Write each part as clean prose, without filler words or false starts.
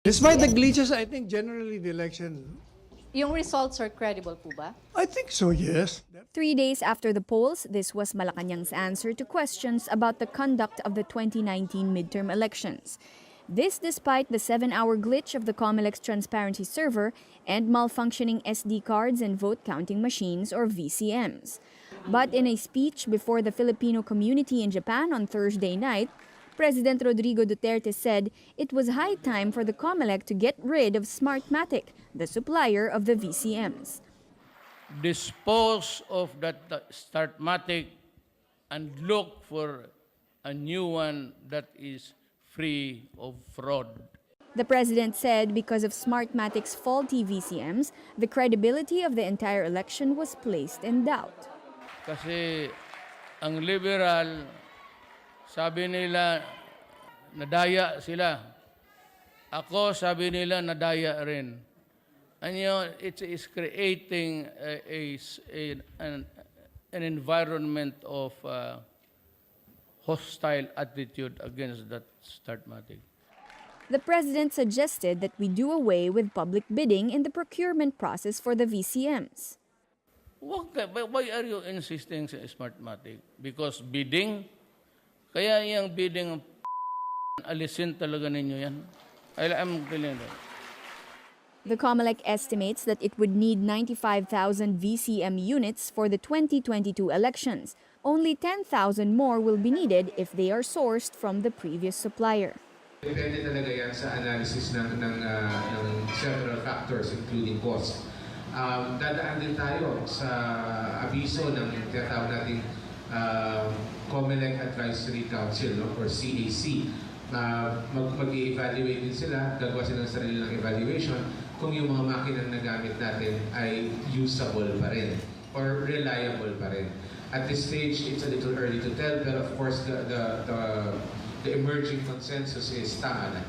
Despite the glitches, I think generally the election, Yung results are credible po ba? I think so, yes. 3 days after the polls, this was Malacanang's answer to questions about the conduct of the 2019 midterm elections. This despite the 7-hour glitch of the Comelec's transparency server and malfunctioning SD cards and vote counting machines, or VCMs. But in a speech before the Filipino community in Japan on Thursday night, President Rodrigo Duterte said it was high time for the Comelec to get rid of Smartmatic, the supplier of the VCMs. Dispose of that Smartmatic and look for a new one that is free of fraud. The president said because of Smartmatic's faulty VCMs, the credibility of the entire election was placed in doubt. Kasi ang liberal, sabi nila, nadaya sila. Ako, sabi nila, nadaya rin. And you know, it's creating an environment of hostile attitude against that Smartmatic. The president suggested that we do away with public bidding in the procurement process for the VCMs. Why are you insisting sa Smartmatic? Because bidding? Kaya yung bidding, alisin talaga ninyo yan. I'm telling you. The Comelec estimates that it would need 95,000 VCM units for the 2022 elections. Only 10,000 more will be needed if they are sourced from the previous supplier. Depende talaga yan sa analysis ng several factors including cost. Dadaan din tayo sa abiso ng tinatawag nating Comelec Advisory Council, no, or CAC. Mag-evaluate din sila, gagawa sila ng sarili ng evaluation kung yung mga makinang nagamit natin ay usable pa rin or reliable pa rin. At this stage, it's a little early to tell, but of course the emerging consensus is tama na.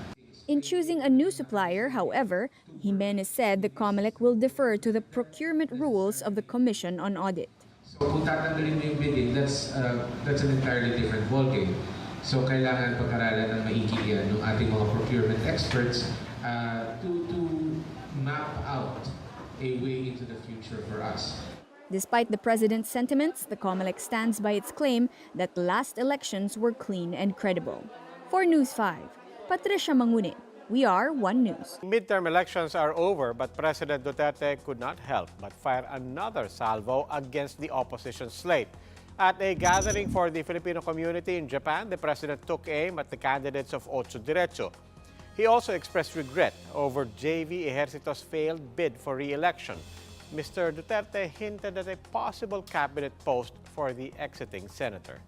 In choosing a new supplier, however, Jimenez said the Comelec will defer to the procurement rules of the Commission on Audit. So kung tatanggalin mo yung bidding, that's an entirely different ballgame. So kailangan pag-aralan ng maigi yan ng ating mga procurement experts to map out a way into the future for us. Despite the president's sentiments, the Comelec stands by its claim that last elections were clean and credible. For News 5, Patricia Mangunin, we are One News. Midterm elections are over, but President Duterte could not help but fire another salvo against the opposition slate. At a gathering for the Filipino community in Japan, the president took aim at the candidates of Otso Diretso. He also expressed regret over JV Ejercito's failed bid for re-election. Mr. Duterte hinted at a possible cabinet post for the exiting senator.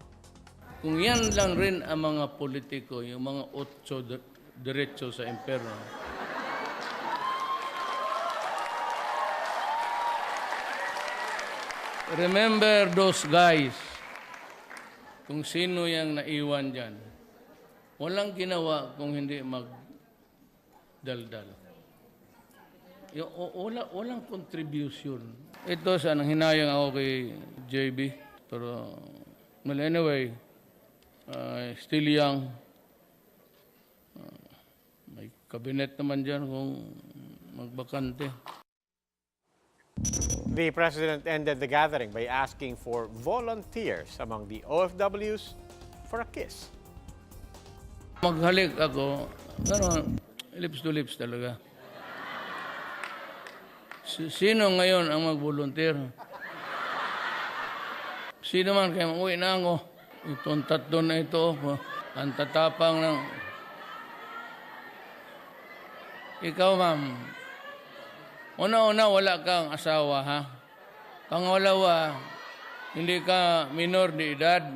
Kung yan lang rin ang mga politiko, yung mga Otso Diretso sa impyerno, remember those guys, kung sino yung naiwan dyan. Walang ginawa kung hindi magdaldal. Walang contribution. Ito, sanang hinayang ako kay JB. Pero, well, anyway, still young. May kabinet naman dyan kung magbakante. The president ended the gathering by asking for volunteers among the OFWs for a kiss. Maghalik ako, lips to lips talaga. Sino ngayon ang mag-volunteer? Sino man kaya uwi na ako. Itong tatlo na ito, ang tatapang ng... Ikaw, ma'am, una-una, wala kang asawa, ha? Pangalawa, hindi ka minor de edad.